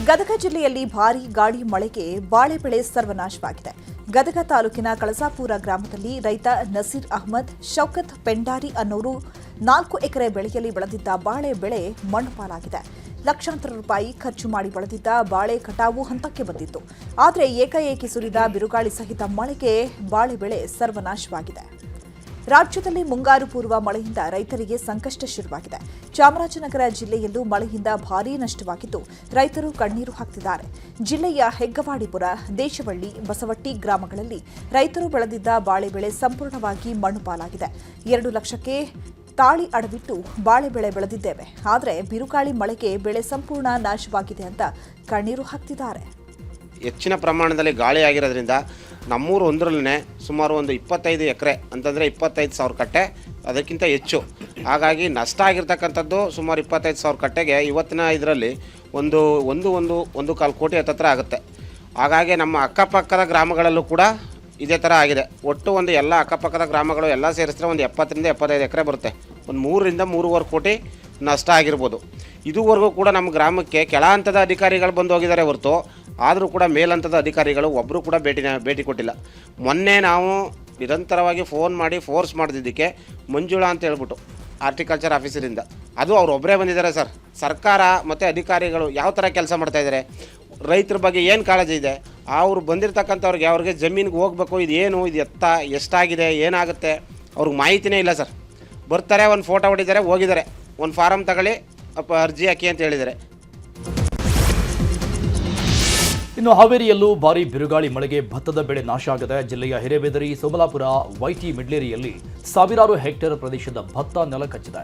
ಗದಗ ಜಿಲ್ಲೆಯಲ್ಲಿ ಭಾರೀ ಗಾಳಿ ಮಳೆಗೆ ಬಾಳೆ ಬೆಳೆ ಸರ್ವನಾಶವಾಗಿದೆ. ಗದಗ ತಾಲೂಕಿನ ಕಳಸಾಪುರ ಗ್ರಾಮದಲ್ಲಿ ರೈತ ನಸೀರ್ ಅಹಮದ್ ಶೌಕತ್ ಪೆಂಡಾರಿ ಅನ್ನೋರು 4 ಎಕರೆ ಬೆಳೆಯಲ್ಲಿ ಬೆಳೆದಿದ್ದ ಬಾಳೆ ಬೆಳೆ ಮಣ್ಣು ಪಾಲಾಗಿದೆ. ಲಕ್ಷಾಂತರ ರೂಪಾಯಿ ಖರ್ಚು ಮಾಡಿ ಬೆಳೆದಿದ್ದ ಬಾಳೆ ಕಟಾವು ಹಂತಕ್ಕೆ ಬಂದಿತ್ತು. ಆದರೆ ಏಕಾಏಕಿ ಸುರಿದ ಬಿರುಗಾಳಿ ಸಹಿತ ಮಳೆಗೆ ಬಾಳೆ ಬೆಳೆ ಸರ್ವನಾಶವಾಗಿದೆ. ರಾಜ್ಯದಲ್ಲಿ ಮುಂಗಾರು ಪೂರ್ವ ಮಳೆಯಿಂದ ರೈತರಿಗೆ ಸಂಕಷ್ಟ ಶುರುವಾಗಿದೆ. ಚಾಮರಾಜನಗರ ಜಿಲ್ಲೆಯಲ್ಲೂ ಮಳೆಯಿಂದ ಭಾರೀ ನಷ್ಟವಾಗಿದ್ದು ರೈತರು ಕಣ್ಣೀರು ಹಾಕ್ತಿದ್ದಾರೆ. ಜಿಲ್ಲೆಯ ಹೆಗ್ಗವಾಡಿಪುರ, ದೇಶವಳ್ಳಿ, ಬಸವಟ್ಟಿ ಗ್ರಾಮಗಳಲ್ಲಿ ರೈತರು ಬೆಳೆದಿದ್ದ ಬಾಳೆ ಬೆಳೆ ಸಂಪೂರ್ಣವಾಗಿ ಮಣ್ಣು ಪಾಲಾಗಿದೆ. 2 ಲಕ್ಷಕ್ಕೆ ತಾಳಿ ಅಡವಿಟ್ಟು ಬಾಳೆ ಬೆಳೆ ಬೆಳೆದಿದ್ದೇವೆ, ಆದರೆ ಬಿರುಗಾಳಿ ಮಳೆಗೆ ಬೆಳೆ ಸಂಪೂರ್ಣ ನಾಶವಾಗಿದೆ ಅಂತ ಕಣ್ಣೀರು ಹಾಕ್ತಿದ್ದಾರೆ. ಹೆಚ್ಚಿನ ಪ್ರಮಾಣದಲ್ಲಿ ಗಾಳಿ ಆಗಿರೋದ್ರಿಂದ ನಮ್ಮೂರು ಒಂದರಲ್ಲೇ ಸುಮಾರು ಒಂದು 25 ಎಕರೆ ಅಂತಂದರೆ 25,000 ಕಟ್ಟೆ, ಅದಕ್ಕಿಂತ ಹೆಚ್ಚು. ಹಾಗಾಗಿ ನಷ್ಟ ಆಗಿರ್ತಕ್ಕಂಥದ್ದು ಸುಮಾರು 25,000 ಕಟ್ಟೆಗೆ ಇವತ್ತಿನ ಇದರಲ್ಲಿ ಒಂದು ಕಾಲು ಕೋಟಿ ಹತ್ತಿರ ಆಗುತ್ತೆ. ಹಾಗಾಗಿ ನಮ್ಮ ಅಕ್ಕಪಕ್ಕದ ಗ್ರಾಮಗಳಲ್ಲೂ ಕೂಡ ಇದೇ ಥರ ಆಗಿದೆ. ಒಟ್ಟು ಎಲ್ಲ ಅಕ್ಕಪಕ್ಕದ ಗ್ರಾಮಗಳು ಎಲ್ಲ ಸೇರಿಸಿದ್ರೆ ಒಂದು 70ರಿಂದ 75 ಎಕರೆ ಬರುತ್ತೆ. ಒಂದು 3ರಿಂದ 3.25 ಕೋಟಿ ನಷ್ಟ ಆಗಿರ್ಬೋದು. ಇದುವರೆಗೂ ಕೂಡ ನಮ್ಮ ಗ್ರಾಮಕ್ಕೆ ಕೆಳ ಹಂತದ ಅಧಿಕಾರಿಗಳು ಬಂದು ಹೋಗಿದ್ದಾರೆ ಹೊರತು, ಆದರೂ ಕೂಡ ಮೇಲಂತದ ಅಧಿಕಾರಿಗಳು ಒಬ್ಬರು ಕೂಡ ಭೇಟಿ ಕೊಟ್ಟಿಲ್ಲ. ಮೊನ್ನೆ ನಾವು ನಿರಂತರವಾಗಿ ಫೋನ್ ಮಾಡಿ ಫೋರ್ಸ್ ಮಾಡಿದ್ದಕ್ಕೆ ಮಂಜುಳಾ ಅಂತ ಹೇಳ್ಬಿಟ್ಟು ಹಾರ್ಟಿಕಲ್ಚರ್ ಆಫೀಸರಿಂದ ಅದು ಅವರೊಬ್ಬರೇ ಬಂದಿದ್ದಾರೆ. ಸರ್ಕಾರ ಮತ್ತು ಅಧಿಕಾರಿಗಳು ಯಾವ ಥರ ಕೆಲಸ ಮಾಡ್ತಾಯಿದ್ದಾರೆ, ರೈತರ ಬಗ್ಗೆ ಏನು ಕಾಳಜಿ ಇದೆ, ಅವರು ಅವ್ರಿಗೆ ಜಮೀನಿಗೆ ಹೋಗಬೇಕು, ಇದು ಎಷ್ಟಾಗಿದೆ, ಏನಾಗುತ್ತೆ ಅವ್ರಿಗೆ ಮಾಹಿತಿನೇ ಇಲ್ಲ ಸರ್. ಬರ್ತಾರೆ, ಒಂದು ಫೋಟೋ ಹೊಡಿದ್ದಾರೆ, ಹೋಗಿದ್ದಾರೆ, ಒಂದು ಫಾರಮ್ ತಗೊಳ್ಳಿ, ಅರ್ಜಿ ಹಾಕಿ ಅಂತ ಹೇಳಿದ್ದಾರೆ. ಇನ್ನು ಹಾವೇರಿಯಲ್ಲೂ ಭಾರೀ ಬಿರುಗಾಳಿ ಮಳೆಗೆ ಭತ್ತದ ಬೆಳೆ ನಾಶ ಆಗಿದೆ. ಜಿಲ್ಲೆಯ ಹಿರೇಬೇದರಿ, ಸೋಮಲಾಪುರ, ವೈಟಿ ಮಿಡ್ಲೇರಿಯಲ್ಲಿ ಸಾವಿರಾರು ಹೆಕ್ಟೇರ್ ಪ್ರದೇಶದ ಭತ್ತ ನೆಲ ಕಚ್ಚಿದೆ.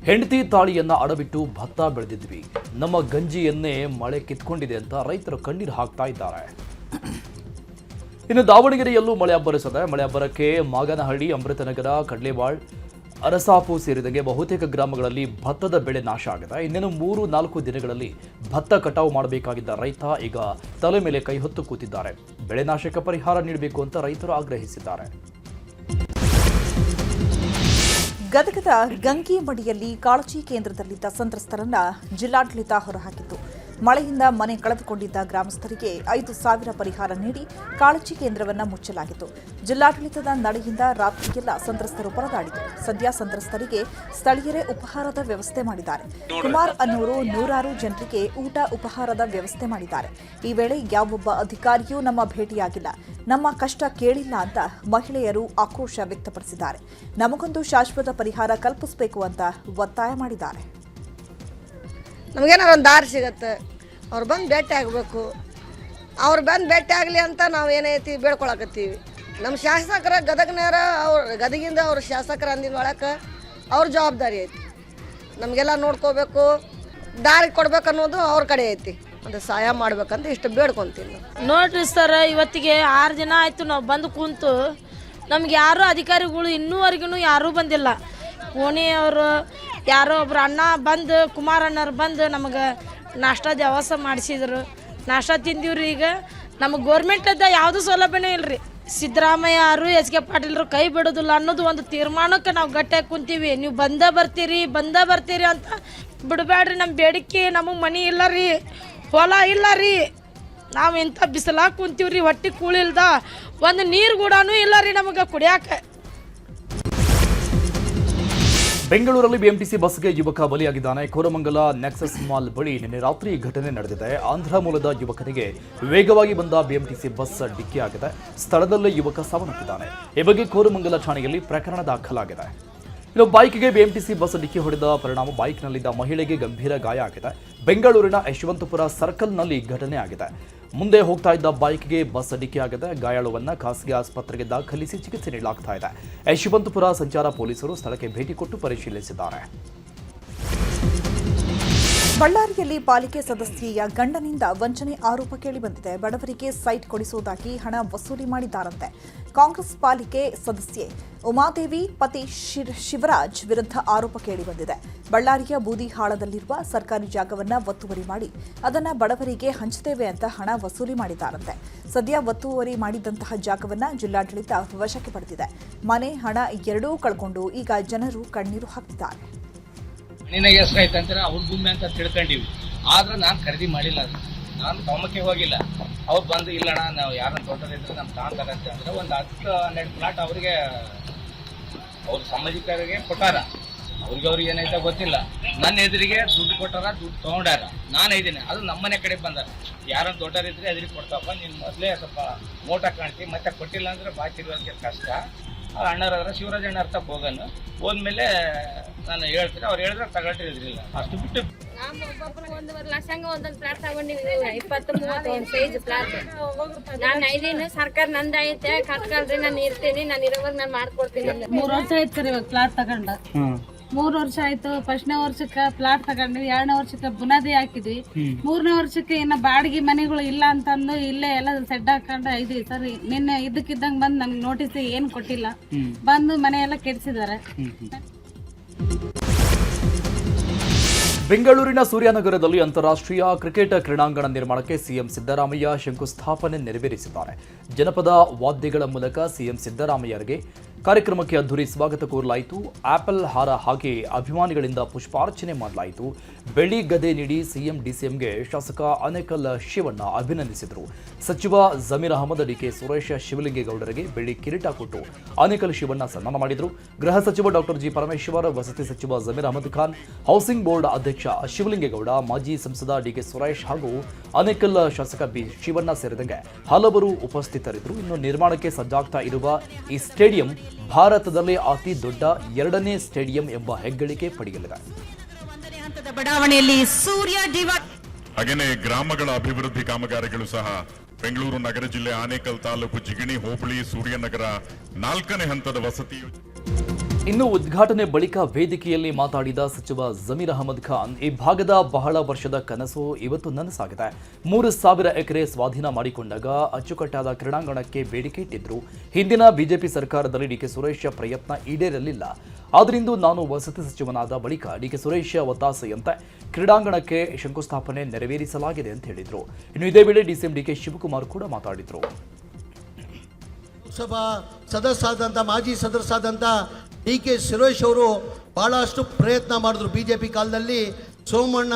ಹೆಂಡತಿ ತಾಳಿಯನ್ನ ಅಡಬಿಟ್ಟು ಭತ್ತ ಬೆಳೆದಿದ್ವಿ, ನಮ್ಮ ಗಂಜಿಯನ್ನೇ ಮಳೆ ಕಿತ್ಕೊಂಡಿದೆ ಅಂತ ರೈತರು ಕಣ್ಣೀರು ಹಾಕ್ತಾ ಇದ್ದಾರೆ. ಇನ್ನು ದಾವಣಗೆರೆಯಲ್ಲೂ ಮಳೆ ಅಬ್ಬರಿಸಿದೆ. ಮಳೆ ಅಬ್ಬರಕ್ಕೆ ಮಾಗನಹಳ್ಳಿ, ಅಮೃತನಗರ, ಕಡ್ಲೇವಾಳ್, ಅರಸಾಪು ಸೇರಿದಂತೆ ಬಹುತೇಕ ಗ್ರಾಮಗಳಲ್ಲಿ ಭತ್ತದ ಬೆಳೆ ನಾಶ ಆಗಿದೆ. ಇನ್ನೇನು 3-4 ದಿನಗಳಲ್ಲಿ ಭತ್ತ ಕಟಾವು ಮಾಡಬೇಕಾಗಿದ್ದ ರೈತ ಈಗ ತಲೆ ಮೇಲೆ ಕೈ ಹೊತ್ತು ಕೂತಿದ್ದಾರೆ. ಬೆಳೆ ನಾಶಕ್ಕೆ ಪರಿಹಾರ ನೀಡಬೇಕು ಅಂತ ರೈತರು ಆಗ್ರಹಿಸಿದ್ದಾರೆ. ಗದಗದ ಗಂಗಿಮಡಿಯಲ್ಲಿ ಕಾಳಜಿ ಕೇಂದ್ರದಲ್ಲಿದ್ದ ಸಂತ್ರಸ್ತರನ್ನ ಜಿಲ್ಲಾಡಳಿತ ಹೊರಹಾಕಿತ್ತು. ಮಳೆಯಿಂದ ಮನೆ ಕಳೆದುಕೊಂಡಿದ್ದ ಗ್ರಾಮಸ್ಥರಿಗೆ 5,000 ಪರಿಹಾರ ನೀಡಿ ಕಾಳಜಿ ಕೇಂದ್ರವನ್ನು ಮುಚ್ಚಲಾಗಿತ್ತು. ಜಿಲ್ಲಾಡಳಿತದ ನಡೆಯಿಂದ ರಾತ್ರಿಯೆಲ್ಲ ಸಂತ್ರಸ್ತರು ಪರದಾಡಿದರು. ಸದ್ಯ ಸಂತ್ರಸ್ತರಿಗೆ ಸ್ಥಳೀಯರೇ ಉಪಹಾರದ ವ್ಯವಸ್ಥೆ ಮಾಡಿದ್ದಾರೆ. ಕುಮಾರ್ ಅನ್ನೋರು 100 ಜನರಿಗೆ ಊಟ ಉಪಹಾರದ ವ್ಯವಸ್ಥೆ ಮಾಡಿದ್ದಾರೆ. ಈ ವೇಳೆ ಯಾವೊಬ್ಬ ಅಧಿಕಾರಿಯೂ ನಮ್ಮ ಭೇಟಿಯಾಗಿಲ್ಲ, ನಮ್ಮ ಕಷ್ಟ ಕೇಳಿಲ್ಲ ಅಂತ ಮಹಿಳೆಯರು ಆಕ್ರೋಶ ವ್ಯಕ್ತಪಡಿಸಿದ್ದಾರೆ. ನಮಗೊಂದು ಶಾಶ್ವತ ಪರಿಹಾರ ಕಲ್ಪಿಸಬೇಕು ಅಂತ ಒತ್ತಾಯ ಮಾಡಿದ್ದಾರೆ. ನಮಗೇನಾರು ಒಂದು ದಾರಿ ಸಿಗತ್ತೆ, ಅವ್ರು ಬಂದು ಭೇಟಿ ಆಗಬೇಕು. ಅವ್ರು ಬಂದು ಭೇಟಿ ಆಗಲಿ ಅಂತ ನಾವು ಏನೈತಿ ಬೇಡ್ಕೊಳಕತ್ತೀವಿ. ನಮ್ಮ ಶಾಸಕರ ಗದಗನೇರ ಗದಗಿಂದ ಅವ್ರ ಶಾಸಕರ ಅಂದಿನೊಳಕ್ಕೆ ಅವ್ರ ಜವಾಬ್ದಾರಿ ಐತಿ. ನಮಗೆಲ್ಲ ನೋಡ್ಕೋಬೇಕು, ದಾರಿ ಕೊಡ್ಬೇಕು ಅನ್ನೋದು ಅವ್ರ ಕಡೆ ಐತಿ. ಅದು ಸಹಾಯ ಮಾಡ್ಬೇಕಂತ ಇಷ್ಟು ಬೇಡ್ಕೊತೀವಿ. ನೋಡ್ರಿ ಸರ್, ಇವತ್ತಿಗೆ 6 ದಿನ ಆಯಿತು ನಾವು ಬಂದು ಕೂತು. ನಮ್ಗೆ ಯಾರೂ ಅಧಿಕಾರಿಗಳು ಇನ್ನೂವರೆಗೂ ಯಾರೂ ಬಂದಿಲ್ಲ. ಓಣಿಯವರು ಯಾರೋ ಒಬ್ರು ಅಣ್ಣ ಬಂದು, ಕುಮಾರ್ ಅಣ್ಣರು ಬಂದು ನಮಗೆ ನಾಷ್ಟದ ವ್ಯವಸ್ಥೆ ಮಾಡಿಸಿದ್ರು. ನಾಷ್ಟ ತಿಂದೀವ್ರಿ. ಈಗ ನಮಗೆ ಗೌರ್ಮೆಂಟದ ಯಾವುದೂ ಸೌಲಭ್ಯನೇ ಇಲ್ಲ ರೀ. ಸಿದ್ದರಾಮಯ್ಯ ಅವರು, ಎಚ್ ಕೆ ಪಾಟೀಲ್ರು ಕೈ ಬಿಡೋದಿಲ್ಲ ಅನ್ನೋದು ಒಂದು ತೀರ್ಮಾನಕ್ಕೆ ನಾವು ಗಟ್ಟಿಯಾಗಿ ಕುಂತೀವಿ. ನೀವು ಬಂದೇ ಬರ್ತೀರಿ ಅಂತ ಬಿಡಬೇಡ್ರಿ. ನಮ್ಮ ಬೇಡಿಕೆ, ನಮಗೆ ಮನೆ ಇಲ್ಲ ರೀ, ಹೊಲ ಇಲ್ಲ ರೀ, ನಾವು ಇಂಥ ಬಿಸಿಲಾಗಿ ಕುಂತೀವ್ರಿ, ಹೊಟ್ಟೆ ಕೂಳಿಲ್ದ, ಒಂದು ನೀರು ಕೂಡ ಇಲ್ಲ ರೀ ನಮಗೆ ಕುಡಿಯಾಕೆ. ಬೆಂಗಳೂರಲ್ಲಿ ಬಿಎಂಟಿಸಿ ಬಸ್ಗೆ ಯುವಕ ಬಲಿಯಾಗಿದ್ದಾನೆ. ಕೋರಮಂಗಲ ನೆಕ್ಸಸ್ ಮಾಲ್ ಬಳಿ ನಿನ್ನೆ ರಾತ್ರಿ ಘಟನೆ ನಡೆದಿದೆ. ಆಂಧ್ರ ಮೂಲದ ಯುವಕನಿಗೆ ವೇಗವಾಗಿ ಬಂದ ಬಿಎಂಟಿಸಿ ಬಸ್ ಡಿಕ್ಕಿಯಾಗಿದೆ. ಸ್ಥಳದಲ್ಲೇ ಯುವಕ ಸಾವನ್ನಪ್ಪಿದ್ದಾನೆ. ಈ ಬಗ್ಗೆ ಕೋರಮಂಗಲ ಠಾಣೆಯಲ್ಲಿ ಪ್ರಕರಣ ದಾಖಲಾಗಿದೆ. ಇನ್ನು ಬೈಕ್ಗೆ ಬಿಎಂಟಿಸಿ ಬಸ್ ಡಿಕ್ಕಿ ಹೊಡೆದ ಪರಿಣಾಮ ಬೈಕ್ನಲ್ಲಿದ್ದ ಮಹಿಳೆಗೆ ಗಂಭೀರ ಗಾಯ ಆಗಿದೆ. ಬೆಂಗಳೂರಿನ ಯಶವಂತಪುರ ಸರ್ಕಲ್ನಲ್ಲಿ ಘಟನೆ ಆಗಿದೆ. ಮುಂದೆ ಹೋಗ್ತಾ ಇದ್ದ ಬೈಕ್ಗೆ ಬಸ್ ಡಿಕ್ಕಿಯಾಗಿದೆ. ಗಾಯಾಳುವನ್ನ ಖಾಸಗಿ ಆಸ್ಪತ್ರೆಗೆ ದಾಖಲಿಸಿ ಚಿಕಿತ್ಸೆ ನೀಡಲಾಗ್ತಾ ಇದೆ. ಯಶವಂತಪುರ ಸಂಚಾರ ಪೊಲೀಸರು ಸ್ಥಳಕ್ಕೆ ಭೇಟಿ ಕೊಟ್ಟು ಪರಿಶೀಲಿಸಿದ್ದಾರೆ. ಬಳ್ಳಾರಿಯಲ್ಲಿ ಪಾಲಿಕೆ ಸದಸ್ಯೆಯ ಗಂಡನಿಂದ ವಂಚನೆ ಆರೋಪ ಕೇಳಿಬಂದಿದೆ. ಬಡವರಿಗೆ ಸೈಟ್ ಕೊಡಿಸುವುದಾಗಿ ಹಣ ವಸೂಲಿ ಮಾಡಿದ್ದಾರಂತೆ. ಕಾಂಗ್ರೆಸ್ ಪಾಲಿಕೆ ಸದಸ್ಯೆ ಉಮಾದೇವಿ ಪತಿ ಶಿವರಾಜ್ ವಿರುದ್ಧ ಆರೋಪ ಕೇಳಿಬಂದಿದೆ. ಬಳ್ಳಾರಿಯ ಬೂದಿಹಾಳದಲ್ಲಿರುವ ಸರ್ಕಾರಿ ಜಾಗವನ್ನು ಒತ್ತುವರಿ ಮಾಡಿ ಅದನ್ನು ಬಡವರಿಗೆ ಹಂಚುತ್ತೇವೆ ಅಂತ ಹಣ ವಸೂಲಿ ಮಾಡಿದ್ದಾರಂತೆ. ಸದ್ಯ ಒತ್ತುವರಿ ಮಾಡಿದಂತಹ ಜಾಗವನ್ನು ಜಿಲ್ಲಾಡಳಿತ ವಶಕ್ಕೆ ಪಡೆದಿದೆ. ಮನೆ, ಹಣ ಎರಡೂ ಕಳ್ಕೊಂಡು ಈಗ ಜನರು ಕಣ್ಣೀರು ಹಾಕ್ತಿದ್ದಾರೆ. ನಿನಗೆ ಹೆಸರಾಯ್ತು ಅಂತಾರೆ ಅವ್ರ ಭೂಮಿ ಅಂತ ತಿಳ್ಕೊಂಡಿವಿ, ಆದ್ರೆ ನಾನು ಖರೀದಿ ಮಾಡಿಲ್ಲ. ನಾನು ತಗೊಂಬಕ್ಕೆ ಹೋಗಿಲ್ಲ. ಅವ್ರು ಬಂದು ಇಲ್ಲಣ್ಣ ನಾವು ಯಾರನ್ನ ತೋಟದಿದ್ರೆ ನಮ್ಮ ತಾಂತಾರೆ ಅಂತ ಅಂದರೆ ಒಂದು 10-12 ಪ್ಲಾಟ್ ಅವರಿಗೆ ಅವ್ರ ಸಾಮಾಜಿಕರಿಗೆ ಕೊಟ್ಟಾರ. ಅವ್ರಿಗೆ ಏನೈತೆ ಗೊತ್ತಿಲ್ಲ. ನನ್ನ ಎದುರಿಗೆ ದುಡ್ಡು ಕೊಟ್ಟಾರ, ದುಡ್ಡು ತೊಗೊಂಡಾರ. ನಾನು ಇದ್ದೀನಿ, ಅದು ನಮ್ಮನೆ ಕಡೆ ಬಂದಾರ. ಯಾರನ್ನ ದೊಡ್ಡರಿದ್ರೆ ಎದುರಿಗೆ ಕೊಡ್ತಾವಪ್ಪ, ನೀನು ಮೊದಲೇ ಸ್ವಲ್ಪ ಮೋಟ ಕಾಣ್ತಿ, ಮತ್ತೆ ಕೊಟ್ಟಿಲ್ಲ ಅಂದರೆ ಬಾಕಿ ಇರೋದಕ್ಕೆ ಕಷ್ಟ. ಅಣ್ಣರಾದ್ರೆ ಶಿವರಾಜ್ ಅಣ್ಣ ಅರ್ಥಕ್ಕೆ ಹೋಗೋನು. ಹೋದ್ಮೇಲೆ ನಾನು ಹೇಳ್ತೀನಿ, ಅವ್ರು ಹೇಳಿದ್ರೆ ತಗೊಳ್ತಿದ್ರಿಲ್ಲ. ಅಷ್ಟು ಬಿಟ್ಟು ನಾವು ಒಬ್ಬೊಬ್ಬರು 1.5 ಲಕ್ಷ ಒಂದೊಂದು ಪ್ಲಾಟ್ ತಗೊಂಡಿವಿ. 20-30 size plot. ನಾನು ಐದೇನು ಸರ್ಕಾರ ನಂದೈತೆ, ಕಟ್ಕೊಳ್ರಿ, ನಾನು ಇರ್ತೀನಿ, ನಾನು ಇರೋವಾಗ ನಾನು ಮಾಡ್ಕೊಡ್ತೀನಿ. 3 ವರ್ಷ ಆಯ್ತು ಸರ್ ಇವಾಗ ಪ್ಲಾಟ್ ತಗೊಂಡು. 3 ವರ್ಷ ಆಯ್ತು. ಫಸ್ಟ್ನೇ ವರ್ಷಕ್ಕೆ ಪ್ಲಾಟ್ ತಗೊಂಡ್ವಿ, 2ನೇ ವರ್ಷಕ್ಕೆ ಬುನಾದಿ ಹಾಕಿದ್ವಿ, 3ನೇ ವರ್ಷಕ್ಕೆ ಇನ್ನು ಬಾಡಿಗೆ ಮನೆಗಳು ಇಲ್ಲ ಅಂತಂದು ಇಲ್ಲೇ ಎಲ್ಲ ಸೆಡ್ ಹಾಕೊಂಡು ಇದೀವಿ ಸರ್. ನಿನ್ನೆ ಇದ್ದಕ್ಕಿದ್ದಂಗೆ ಬಂದು ನಮ್ಗೆ ನೋಟಿಸ್ ಏನು ಕೊಟ್ಟಿಲ್ಲ, ಬಂದು ಮನೆ ಎಲ್ಲ ಕೆಡಿಸಿದ್ದಾರೆ. ಬೆಂಗಳೂರಿನ ಸೂರ್ಯನಗರದಲ್ಲಿ ಅಂತಾರಾಷ್ಟ್ರೀಯ ಕ್ರಿಕೆಟ್ ಕ್ರೀಡಾಂಗಣ ನಿರ್ಮಾಣಕ್ಕೆ ಸಿಎಂ ಸಿದ್ದರಾಮಯ್ಯ ಶಂಕುಸ್ಥಾಪನೆ ನೆರವೇರಿಸಿದ್ದಾರೆ. ಜನಪದ ವಾದ್ಯಗಳ ಮೂಲಕ ಸಿಎಂ ಸಿದ್ದರಾಮಯ್ಯರಿಗೆ ಕಾರ್ಯಕ್ರಮಕ್ಕೆ ಅದ್ದೂರಿ ಸ್ವಾಗತ ಕೋರಲಾಯಿತು. ಆಪಲ್ ಹಾರ ಹಾಕಿ ಅಭಿಮಾನಿಗಳಿಂದ ಪುಷ್ಪಾರ್ಚನೆ ಮಾಡಲಾಯಿತು. ಬೆಳ್ಳಿ ಗದೆ ನೀಡಿ ಸಿಎಂ ಡಿಸಿಎಂಗೆ ಶಾಸಕ ಆನೇಕಲ್ ಶಿವಣ್ಣ ಅಭಿನಂದಿಸಿದರು. ಸಚಿವ ಜಮೀರ್ ಅಹಮದ್, ಡಿಕೆ ಸುರೇಶ್, ಶಿವಲಿಂಗೇಗೌಡರಿಗೆ ಬೆಳ್ಳಿ ಕಿರೀಟ ಕೊಟ್ಟು ಆನೇಕಲ್ ಶಿವಣ್ಣ ಸನ್ಮಾನ ಮಾಡಿದರು. ಗೃಹ ಸಚಿವ ಡಾಕ್ಟರ್ ಜಿ ಪರಮೇಶ್ವರ್, ವಸತಿ ಸಚಿವ ಜಮೀರ್ ಅಹಮದ್ ಖಾನ್, ಹೌಸಿಂಗ್ ಬೋರ್ಡ್ ಅಧ್ಯಕ್ಷ ಶಿವಲಿಂಗೇಗೌಡ, ಮಾಜಿ ಸಂಸದ ಡಿಕೆ ಸುರೇಶ್ ಹಾಗೂ ಆನೇಕಲ್ ಶಾಸಕ ಬಿ ಶಿವಣ್ಣ ಸೇರಿದಂತೆ ಹಲವರು ಉಪಸ್ಥಿತರಿದ್ದರು. ಇನ್ನು ನಿರ್ಮಾಣಕ್ಕೆ ಸಜ್ಜಾಗ್ತಾ ಇರುವ ಈ ಸ್ಟೇಡಿಯಂ ಭಾರತದಲ್ಲಿ ಅತಿ ದೊಡ್ಡ 2ನೇ ಸ್ಟೇಡಿಯಂ ಎಂಬ ಹೆಗ್ಗಳಿಕೆ ಪಡೆಯಲಿದೆ. ಹಾಗೆಯೇ ಗ್ರಾಮಗಳ ಅಭಿವೃದ್ಧಿ ಕಾಮಗಾರಿಗಳು ಸಹ ಬೆಂಗಳೂರು ನಗರ ಜಿಲ್ಲೆ ಆನೇಕಲ್ ತಾಲೂಕು ಜಿಗಣಿ ಹೋಬಳಿ ಸೂರ್ಯನಗರ 4ನೇ ಹಂತದ ವಸತಿ. ಇನ್ನು ಉದ್ಘಾಟನೆ ಬಳಿಕ ವೇದಿಕೆಯಲ್ಲಿ ಮಾತಾಡಿದ ಸಚಿವ ಜಮೀರ್ ಅಹಮದ್ ಖಾನ್, ಈ ಭಾಗದ ಬಹಳ ವರ್ಷದ ಕನಸು ಇವತ್ತು ನನಸಾಗಿದೆ. 3,000 ಎಕರೆ ಸ್ವಾಧೀನ ಮಾಡಿಕೊಂಡಾಗ ಅಚ್ಚುಕಟ್ಟಾದ ಕ್ರೀಡಾಂಗಣಕ್ಕೆ ಬೇಡಿಕೆ ಇಟ್ಟಿದ್ರು. ಹಿಂದಿನ ಬಿಜೆಪಿ ಸರ್ಕಾರದಲ್ಲಿ ಡಿಕೆ ಸುರೇಶ್ ಪ್ರಯತ್ನ ಈಡೇರಲಿಲ್ಲ. ಆದ್ರಿಂದ ನಾನು ವಸತಿ ಸಚಿವನಾದ ಬಳಿಕ ಡಿಕೆ ಸುರೇಶ್ ಒತ್ತಾಸೆಯಂತೆ ಕ್ರೀಡಾಂಗಣಕ್ಕೆ ಶಂಕುಸ್ಥಾಪನೆ ನೆರವೇರಿಸಲಾಗಿದೆ ಅಂತ ಹೇಳಿದ್ರು. ಇನ್ನು ಇದೇ ವೇಳೆ ಡಿಸಿಎಂ ಡಿಕೆ ಶಿವಕುಮಾರ್ ಕೂಡ ಮಾತಾಡಿದ್ರು. ಲೋಕಸಭಾ ಸದಸ್ಯರಾದಂಥ ಮಾಜಿ ಸದಸ್ಯರಾದಂಥ ಡಿ.ಕೆ. ಸುರೇಶ್ ಅವರು ಭಾಳಷ್ಟು ಪ್ರಯತ್ನ ಮಾಡಿದ್ರು. BJP ಕಾಲದಲ್ಲಿ ಸೋಮಣ್ಣ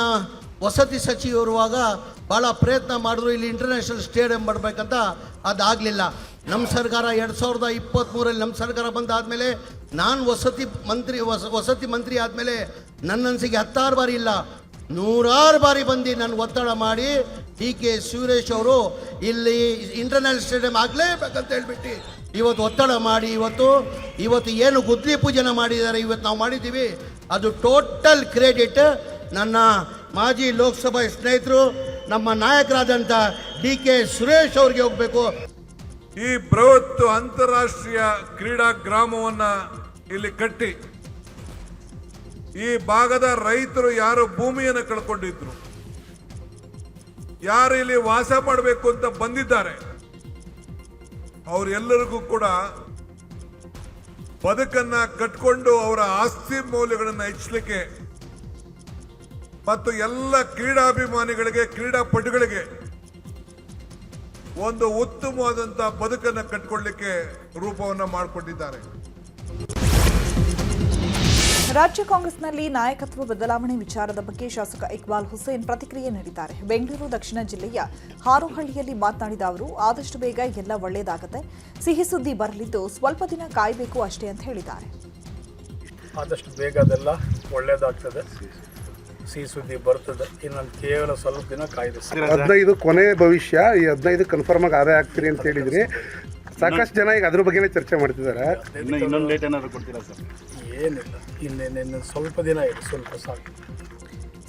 ವಸತಿ ಸಚಿವರುವಾಗ ಭಾಳ ಪ್ರಯತ್ನ ಮಾಡಿದ್ರು, ಇಲ್ಲಿ ಇಂಟರ್ನ್ಯಾಷನಲ್ ಸ್ಟೇಡಿಯಂ ಮಾಡಬೇಕಂತ. ಅದಾಗಲಿಲ್ಲ. ನಮ್ಮ ಸರ್ಕಾರ 2023ರಲ್ಲಿ ನಮ್ಮ ಸರ್ಕಾರ ಬಂದಾದಮೇಲೆ ನಾನು ವಸತಿ ಮಂತ್ರಿ ಆದಮೇಲೆ ನನ್ನ ಅನಿಸಿಕೆ 10 ಬಾರಿ ಇಲ್ಲ 100 ಬಾರಿ ಬಂದು ನಾನು ಒತ್ತಡ ಮಾಡಿ ಡಿ.ಕೆ. ಸುರೇಶ್ ಅವರು ಇಲ್ಲಿ ಇಂಟರ್ನ್ಯಾಷನಲ್ ಸ್ಟೇಡಿಯಂ ಆಗಲೇಬೇಕಂತ ಹೇಳ್ಬಿಟ್ಟು ಇವತ್ತು ಒತ್ತಡ ಮಾಡಿ ಇವತ್ತು ಏನು ಗುದ್ಲಿ ಪೂಜೆನ ಮಾಡಿದ್ದಾರೆ, ಇವತ್ತು ನಾವು ಮಾಡಿದ್ದೀವಿ. ಅದು ಟೋಟಲ್ ಕ್ರೆಡಿಟ್ ನನ್ನ ಮಾಜಿ ಲೋಕಸಭಾ ಸ್ನೇಹಿತರು, ನಮ್ಮ ನಾಯಕರಾದಂಥ ಡಿ.ಕೆ. ಸುರೇಶ್ ಅವ್ರಿಗೆ ಹೋಗಬೇಕು. ಈ ಬೃಹತ್ ಅಂತಾರಾಷ್ಟ್ರೀಯ ಕ್ರೀಡಾ ಗ್ರಾಮವನ್ನು ಇಲ್ಲಿ ಕಟ್ಟಿ ಈ ಭಾಗದ ರೈತರು ಯಾರು ಭೂಮಿಯನ್ನು ಕಳ್ಕೊಂಡಿದ್ರು, ಯಾರು ಇಲ್ಲಿ ವಾಸ ಮಾಡಬೇಕು ಅಂತ ಬಂದಿದ್ದಾರೆ, ಅವರೆಲ್ಲರಿಗೂ ಕೂಡ ಬದುಕನ್ನ ಕಟ್ಕೊಂಡು ಅವರ ಆಸ್ತಿ ಮೌಲ್ಯಗಳನ್ನು ಹೆಚ್ಚಲಿಕ್ಕೆ ಮತ್ತು ಎಲ್ಲ ಕ್ರೀಡಾಭಿಮಾನಿಗಳಿಗೆ, ಕ್ರೀಡಾಪಟುಗಳಿಗೆ ಒಂದು ಉತ್ತಮವಾದಂಥ ಬದುಕನ್ನು ಕಟ್ಕೊಳ್ಳಿಕ್ಕೆ ರೂಪವನ್ನು ಮಾಡಿಕೊಂಡಿದ್ದಾರೆ. ರಾಜ್ಯ ಕಾಂಗ್ರೆಸ್ನಲ್ಲಿ ನಾಯಕತ್ವ ಬದಲಾವಣೆ ವಿಚಾರದ ಬಗ್ಗೆ ಶಾಸಕ ಇಕ್ಬಾಲ್ ಹುಸೇನ್ ಪ್ರತಿಕ್ರಿಯೆ ನೀಡಿದ್ದಾರೆ. ಬೆಂಗಳೂರು ದಕ್ಷಿಣ ಜಿಲ್ಲೆಯ ಹಾರೋಹಳ್ಳಿಯಲ್ಲಿ ಮಾತನಾಡಿದ ಅವರು, ಆದಷ್ಟು ಬೇಗ ಎಲ್ಲ ಒಳ್ಳೆಯದಾಗುತ್ತೆ, ಸಿಹಿ ಸುದ್ದಿ ಬರಲಿದ್ದು ಸ್ವಲ್ಪ ದಿನ ಕಾಯಬೇಕು ಅಷ್ಟೇ ಅಂತ ಹೇಳಿದ್ದಾರೆ. ಆದಷ್ಟು ಬೇಗ ಅದೆಲ್ಲ ಒಳ್ಳೆಯದಾಗ್ತದೆ, ಸಿಹಿ ಸುದ್ದಿ ಬರ್ತದೆ, ಇನ್ನೊಂದು ಕೇವಲ ಸ್ವಲ್ಪ ದಿನ ಕಾಯ್ದು. 15 ಕೊನೆ ಭವಿಷ್ಯ, ಈ 15 ಕನ್ಫರ್ಮ್ ಆಗಿ ಆದಾಯ ಆಗ್ತೀರಿ ಅಂತ ಹೇಳಿದ್ರಿ. ಸಾಕಷ್ಟು ಜನ ಈಗ ಅದ್ರ ಬಗ್ಗೆನೇ ಚರ್ಚೆ ಮಾಡ್ತಿದ್ದಾರೆ. ಇನ್ನೊಂದು ಲೇಟ್ ಏನಾದ್ರು ಕೊಡ್ತೀರಾ ಸರ್? ಏನಿಲ್ಲ, ಇನ್ನೇನು ಸ್ವಲ್ಪ ದಿನ ಇದೆ, ಸ್ವಲ್ಪ ಸಾಕು.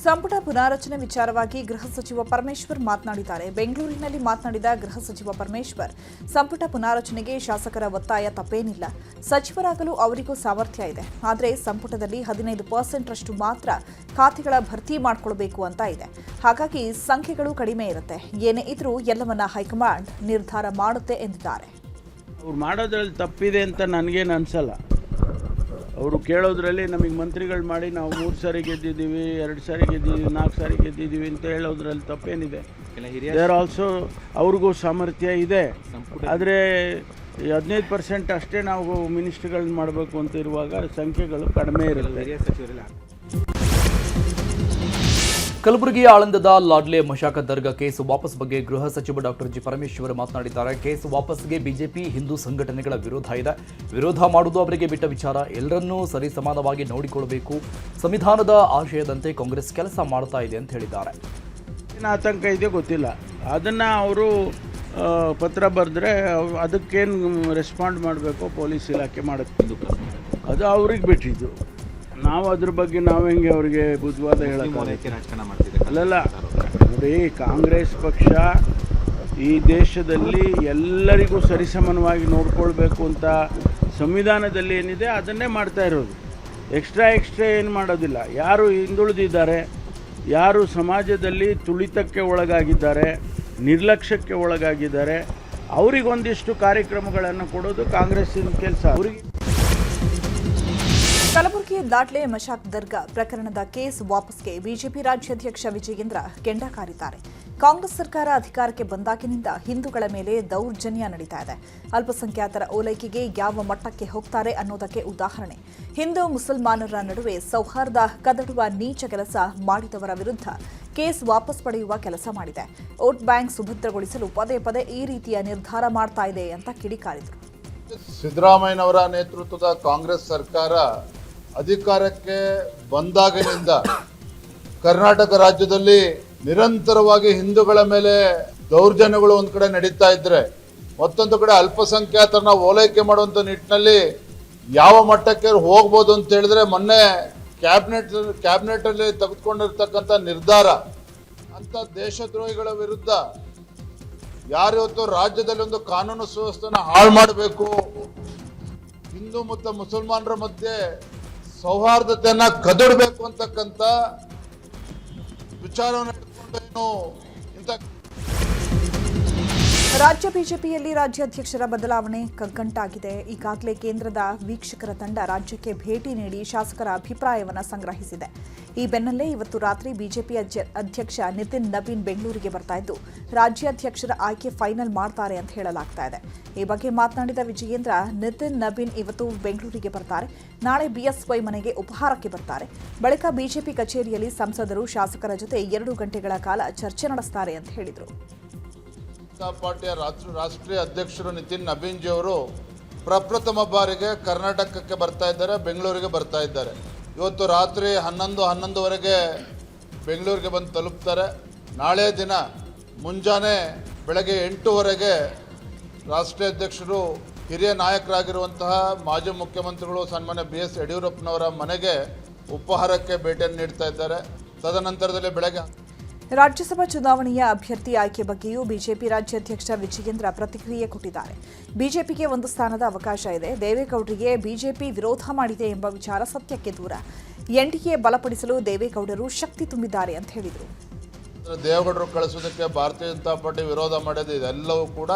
ಸಂಪುಟ ಪುನಾರಚನೆ ವಿಚಾರವಾಗಿ ಗೃಹ ಸಚಿವ ಪರಮೇಶ್ವರ್ ಮಾತನಾಡಿದ್ದಾರೆ. ಬೆಂಗಳೂರಿನಲ್ಲಿ ಮಾತನಾಡಿದ ಗೃಹ ಸಚಿವ ಪರಮೇಶ್ವರ್, ಸಂಪುಟ ಪುನಾರಚನೆಗೆ ಶಾಸಕರ ಒತ್ತಾಯ ತಪ್ಪೇನಿಲ್ಲ, ಸಚಿವರಾಗಲು ಅವರಿಗೂ ಸಾಮರ್ಥ್ಯ ಇದೆ. ಆದರೆ ಸಂಪುಟದಲ್ಲಿ 15% ಮಾತ್ರ ಖಾತೆಗಳ ಭರ್ತಿ ಮಾಡಿಕೊಳ್ಬೇಕು ಅಂತ ಇದೆ. ಹಾಗಾಗಿ ಸಂಖ್ಯೆಗಳು ಕಡಿಮೆ ಇರುತ್ತೆ. ಏನೇ ಇದ್ರೂ ಎಲ್ಲವನ್ನ ಹೈಕಮಾಂಡ್ ನಿರ್ಧಾರ ಮಾಡುತ್ತೆ ಎಂದಿದ್ದಾರೆ. ಅವ್ರು ಮಾಡೋದ್ರಲ್ಲಿ ತಪ್ಪಿದೆ ಅಂತ ನನಗೇನು ಅನಿಸಲ್ಲ. ಅವರು ಕೇಳೋದ್ರಲ್ಲಿ ನಮಗೆ ಮಂತ್ರಿಗಳು ಮಾಡಿ ನಾವು 3 ಸಾರಿ ಗೆದ್ದಿದ್ದೀವಿ, 2 ಸಾರಿ ಗೆದ್ದಿದ್ದೀವಿ, 4 ಸಾರಿ ಗೆದ್ದಿದ್ದೀವಿ ಅಂತ ಹೇಳೋದ್ರಲ್ಲಿ ತಪ್ಪೇನಿದೆ. ದೇರ್ ಆಲ್ಸೋ ಅವ್ರಿಗೂ ಸಾಮರ್ಥ್ಯ ಇದೆ. ಆದರೆ 15% ಅಷ್ಟೇ ನಾವು ಮಿನಿಸ್ಟ್ರಿಗಳನ್ನ ಮಾಡಬೇಕು ಅಂತ ಇರುವಾಗ ಸಂಖ್ಯೆಗಳು ಕಡಿಮೆ ಇರುತ್ತೆ. ಕಲಬುರಗಿಯ ಆಳಂದದ ಲಾಡ್ಲೆ ಮಶಾಕ ದರ್ಗಾ ಕೇಸ್ ವಾಪಸ್ ಬಗ್ಗೆ ಗೃಹ ಸಚಿವ ಡಾಕ್ಟರ್ ಜಿ ಪರಮೇಶ್ವರ್ ಮಾತನಾಡಿದ್ದಾರೆ. ಕೇಸ್ ವಾಪಸ್ಗೆ ಬಿಜೆಪಿ ಹಿಂದೂ ಸಂಘಟನೆಗಳ ವಿರೋಧ ಇದೆ. ವಿರೋಧ ಮಾಡುವುದು ಅವರಿಗೆ ಬಿಟ್ಟ ವಿಚಾರ. ಎಲ್ಲರನ್ನೂ ಸರಿಸಮಾನವಾಗಿ ನೋಡಿಕೊಳ್ಳಬೇಕು. ಸಂವಿಧಾನದ ಆಶಯದಂತೆ ಕಾಂಗ್ರೆಸ್ ಕೆಲಸ ಮಾಡ್ತಾ ಇದೆ ಅಂತ ಹೇಳಿದ್ದಾರೆ. ಏನು ಆತಂಕ ಇದೆಯೋ ಗೊತ್ತಿಲ್ಲ. ಅದನ್ನು ಅವರು ಪತ್ರ ಬರೆದ್ರೆ ಅದಕ್ಕೇನು ರೆಸ್ಪಾಂಡ್ ಮಾಡಬೇಕು ಪೊಲೀಸ್ ಇಲಾಖೆ ಮಾಡುತ್ತೆ. ಅದು ಅವ್ರಿಗೆ ಬಿಟ್ಟಿದ್ದು. ನಾವು ಅದ್ರ ಬಗ್ಗೆ ನಾವು ಹೆಂಗೆ ಅವರಿಗೆ ಬುದ್ಧವಾದ ಹೇಳೋಕ್ಕೆ ಅಲ್ಲಲ್ಲ. ನೋಡಿ, ಕಾಂಗ್ರೆಸ್ ಪಕ್ಷ ಈ ದೇಶದಲ್ಲಿ ಎಲ್ಲರಿಗೂ ಸರಿಸಮಾನವಾಗಿ ನೋಡ್ಕೊಳ್ಬೇಕು ಅಂತ ಸಂವಿಧಾನದಲ್ಲಿ ಏನಿದೆ ಅದನ್ನೇ ಮಾಡ್ತಾ ಇರೋದು. ಎಕ್ಸ್ಟ್ರಾ ಏನು ಮಾಡೋದಿಲ್ಲ. ಯಾರು ಹಿಂದುಳಿದಿದ್ದಾರೆ, ಯಾರು ಸಮಾಜದಲ್ಲಿ ತುಳಿತಕ್ಕೆ ಒಳಗಾಗಿದ್ದಾರೆ, ನಿರ್ಲಕ್ಷ್ಯಕ್ಕೆ ಒಳಗಾಗಿದ್ದಾರೆ, ಅವರಿಗೊಂದಿಷ್ಟು ಕಾರ್ಯಕ್ರಮಗಳನ್ನು ಕೊಡೋದು ಕಾಂಗ್ರೆಸ್ಸಿನ ಕೆಲಸ. ಅವರಿಗೆ ಕಲಬುರಗಿ ಲಾಡ್ಲೆ ಮಶಾಕ್ ದರ್ಗಾ ಪ್ರಕರಣದ ಕೇಸ್ ವಾಪಸ್ಗೆ ಬಿಜೆಪಿ ರಾಜ್ಯಾಧ್ಯಕ್ಷ ವಿಜಯೇಂದ್ರ ಕೆಂಡ ಕಾರಿದ್ದಾರೆ. ಕಾಂಗ್ರೆಸ್ ಸರ್ಕಾರ ಅಧಿಕಾರಕ್ಕೆ ಬಂದಾಗಿನಿಂದ ಹಿಂದೂಗಳ ಮೇಲೆ ದೌರ್ಜನ್ಯ ನಡೀತಾ ಇದೆ. ಅಲ್ಪಸಂಖ್ಯಾತರ ಓಲೈಕೆಗೆ ಯಾವ ಮಟ್ಟಕ್ಕೆ ಹೋಗ್ತಾರೆ ಅನ್ನೋದಕ್ಕೆ ಉದಾಹರಣೆ. ಹಿಂದೂ ಮುಸಲ್ಮಾನರ ನಡುವೆ ಸೌಹಾರ್ದ ಕದಡುವ ನೀಚ ಕೆಲಸ ಮಾಡಿದವರ ವಿರುದ್ಧ ಕೇಸ್ ವಾಪಸ್ ಪಡೆಯುವ ಕೆಲಸ ಮಾಡಿದೆ. ವೋಟ್ ಬ್ಯಾಂಕ್ ಸುಭದ್ರಗೊಳಿಸಲು ಪದೇ ಪದೇ ಈ ರೀತಿಯ ನಿರ್ಧಾರ ಮಾಡ್ತಾ ಇದೆ ಅಂತ ಕಿಡಿಕಾರಿದರು. ಸಿದ್ದರಾಮಯ್ಯನವರ ನೇತೃತ್ವದ ಕಾಂಗ್ರೆಸ್ ಸರ್ಕಾರ ಅಧಿಕಾರಕ್ಕೆ ಬಂದಾಗಿನಿಂದ ಕರ್ನಾಟಕ ರಾಜ್ಯದಲ್ಲಿ ನಿರಂತರವಾಗಿ ಹಿಂದೂಗಳ ಮೇಲೆ ದೌರ್ಜನ್ಯಗಳು ಒಂದು ಕಡೆ ನಡೀತಾ ಇದ್ರೆ, ಮತ್ತೊಂದು ಕಡೆ ಅಲ್ಪಸಂಖ್ಯಾತರನ್ನ ಓಲೈಕೆ ಮಾಡುವಂತ ನಿಟ್ಟಿನಲ್ಲಿ ಯಾವ ಮಟ್ಟಕ್ಕೆ ಹೋಗ್ಬೋದು ಅಂತ ಹೇಳಿದ್ರೆ, ಮೊನ್ನೆ ಕ್ಯಾಬಿನೆಟ್ ಅಲ್ಲಿ ತೆಗೆದುಕೊಂಡಿರ್ತಕ್ಕಂಥ ನಿರ್ಧಾರ ಅಂತ ದೇಶದ್ರೋಹಿಗಳ ವಿರುದ್ಧ ಯಾರು ಇವತ್ತು ರಾಜ್ಯದಲ್ಲಿ ಒಂದು ಕಾನೂನು ಸುವ್ಯವಸ್ಥೆನ ಹಾಳು ಮಾಡಬೇಕು, ಹಿಂದೂ ಮತ್ತು ಮುಸಲ್ಮಾನರ ಮಧ್ಯೆ ಸೌಹಾರ್ದತೆಯನ್ನ ಕದಡಬೇಕು ಅಂತಕ್ಕಂಥ ವಿಚಾರವನ್ನು ಇಟ್ಕೊಂಡು ಇಂಥ ರಾಜ್ಯ ಬಿಜೆಪಿಯಲ್ಲಿ ರಾಜ್ಯಾಧ್ಯಕ್ಷರ ಬದಲಾವಣೆ ಕಗ್ಗಂಟಾಗಿದೆ. ಈಗಾಗಲೇ ಕೇಂದ್ರದ ವೀಕ್ಷಕರ ತಂಡ ರಾಜ್ಯಕ್ಕೆ ಭೇಟಿ ನೀಡಿ ಶಾಸಕರ ಅಭಿಪ್ರಾಯವನ್ನು ಸಂಗ್ರಹಿಸಿದೆ. ಈ ಬೆನ್ನಲ್ಲೇ ಇವತ್ತು ರಾತ್ರಿ ಬಿಜೆಪಿ ಅಧ್ಯಕ್ಷ ನಿತಿನ್ ನವೀನ್ ಬೆಂಗಳೂರಿಗೆ ಬರ್ತಾ ಇದ್ದು ರಾಜ್ಯಾಧ್ಯಕ್ಷರ ಆಯ್ಕೆ ಫೈನಲ್ ಮಾಡ್ತಾರೆ ಅಂತ ಹೇಳಲಾಗ್ತಾ ಇದೆ. ಈ ಬಗ್ಗೆ ಮಾತನಾಡಿದ ವಿಜಯೇಂದ್ರ, ನಿತಿನ್ ನವೀನ್ ಇವತ್ತು ಬೆಂಗಳೂರಿಗೆ ಬರ್ತಾರೆ, ನಾಳೆ ಬಿಎಸ್ವೈ ಮನೆಗೆ ಉಪಹಾರಕ್ಕೆ ಬರ್ತಾರೆ. ಬಳಿಕ ಬಿಜೆಪಿ ಕಚೇರಿಯಲ್ಲಿ ಸಂಸದರು ಶಾಸಕರ ಜೊತೆ 2 ಗಂಟೆಗಳ ಕಾಲ ಚರ್ಚೆ ನಡೆಸ್ತಾರೆ ಅಂತ ಹೇಳಿದರು. ಪಾರ್ಟಿಯ ರಾಷ್ಟ್ರೀಯ ಅಧ್ಯಕ್ಷರು ನಿತಿನ್ ನವೀನ್ ಜಿ ಅವರು ಪ್ರಪ್ರಥಮ ಬಾರಿಗೆ ಕರ್ನಾಟಕಕ್ಕೆ ಬರ್ತಾ ಇದ್ದಾರೆ, ಬೆಂಗಳೂರಿಗೆ ಬರ್ತಾ ಇದ್ದಾರೆ. ಇವತ್ತು ರಾತ್ರಿ 11:11ವರೆಗೆ ಬೆಂಗಳೂರಿಗೆ ಬಂದು ತಲುಪ್ತಾರೆ. ನಾಳೆ ದಿನ ಮುಂಜಾನೆ ಬೆಳಗ್ಗೆ 8ವರೆಗೆ ರಾಷ್ಟ್ರೀಯ ಅಧ್ಯಕ್ಷರು ಹಿರಿಯ ನಾಯಕರಾಗಿರುವಂತಹ ಮಾಜಿ ಮುಖ್ಯಮಂತ್ರಿಗಳು ಸನ್ಮಾನ್ಯ BS ಯಡಿಯೂರಪ್ಪನವರ ಮನೆಗೆ ಉಪಹಾರಕ್ಕೆ ಭೇಟಿಯನ್ನು ನೀಡ್ತಾ ಇದ್ದಾರೆ. ತದನಂತರದಲ್ಲಿ ಬೆಳಗ್ಗೆ ರಾಜ್ಯಸಭಾ ಚುನಾವಣೆಯ ಅಭ್ಯರ್ಥಿ ಆಯ್ಕೆ ಬಗ್ಗೆಯೂ ಬಿಜೆಪಿ ರಾಜ್ಯಾಧ್ಯಕ್ಷ ವಿಜಯೇಂದ್ರ ಪ್ರತಿಕ್ರಿಯೆ ಕೊಟ್ಟಿದ್ದಾರೆ. ಬಿಜೆಪಿಗೆ 1 ಸ್ಥಾನದ ಅವಕಾಶ ಇದೆ. ದೇವೇಗೌಡರಿಗೆ ಬಿಜೆಪಿ ವಿರೋಧ ಮಾಡಿದೆ ಎಂಬ ವಿಚಾರ ಸತ್ಯಕ್ಕೆ ದೂರ. ಎನ್ಡಿಎ ಬಲಪಡಿಸಲು ದೇವೇಗೌಡರು ಶಕ್ತಿ ತುಂಬಿದ್ದಾರೆ ಅಂತ ಹೇಳಿದರು. ದೇವೇಗೌಡರು ಕಳಿಸೋದಕ್ಕೆ ಭಾರತೀಯ ಜನತಾ ಪಾರ್ಟಿ ವಿರೋಧ ಮಾಡೋದು ಇದೆಲ್ಲವೂ ಕೂಡ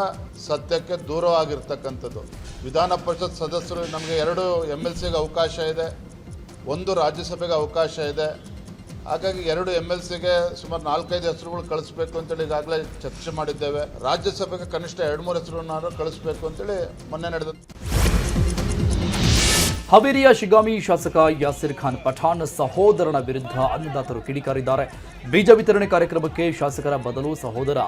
ಸತ್ಯಕ್ಕೆ ದೂರವಾಗಿರ್ತಕ್ಕಂಥದ್ದು. ವಿಧಾನ ಪರಿಷತ್ ಸದಸ್ಯರು ನಮಗೆ 2 MLCಗೆ ಅವಕಾಶ ಇದೆ, 1 ರಾಜ್ಯಸಭೆಗೆ ಅವಕಾಶ ಇದೆ. ಹಾಗಾಗಿ 2 MLCಗೆ ಸುಮಾರು 4-5 ಹೆಸರುಗಳು ಕಳಿಸ್ಬೇಕು ಅಂತೇಳಿ ಈಗಾಗಲೇ ಚರ್ಚೆ ಮಾಡಿದ್ದೇವೆ. ರಾಜ್ಯಸಭೆಗೆ ಕನಿಷ್ಠ 2-3 ಹೆಸರುಗಳನ್ನು ಕಳಿಸ್ಬೇಕು ಅಂತೇಳಿ ಮೊನ್ನೆ ನಡೆದ. ಹಾವೇರಿಯ ಶಿಗಾಮಿ ಶಾಸಕ ಯಾಸಿರ್ ಖಾನ್ ಪಠಾಣ್ ಸಹೋದರನ ವಿರುದ್ಧ ಅನ್ನದಾತರು ಕಿಡಿಕಾರಿದ್ದಾರೆ. ಬೀಜ ವಿತರಣೆ ಕಾರ್ಯಕ್ರಮಕ್ಕೆ ಶಾಸಕರ ಬದಲು ಸಹೋದರ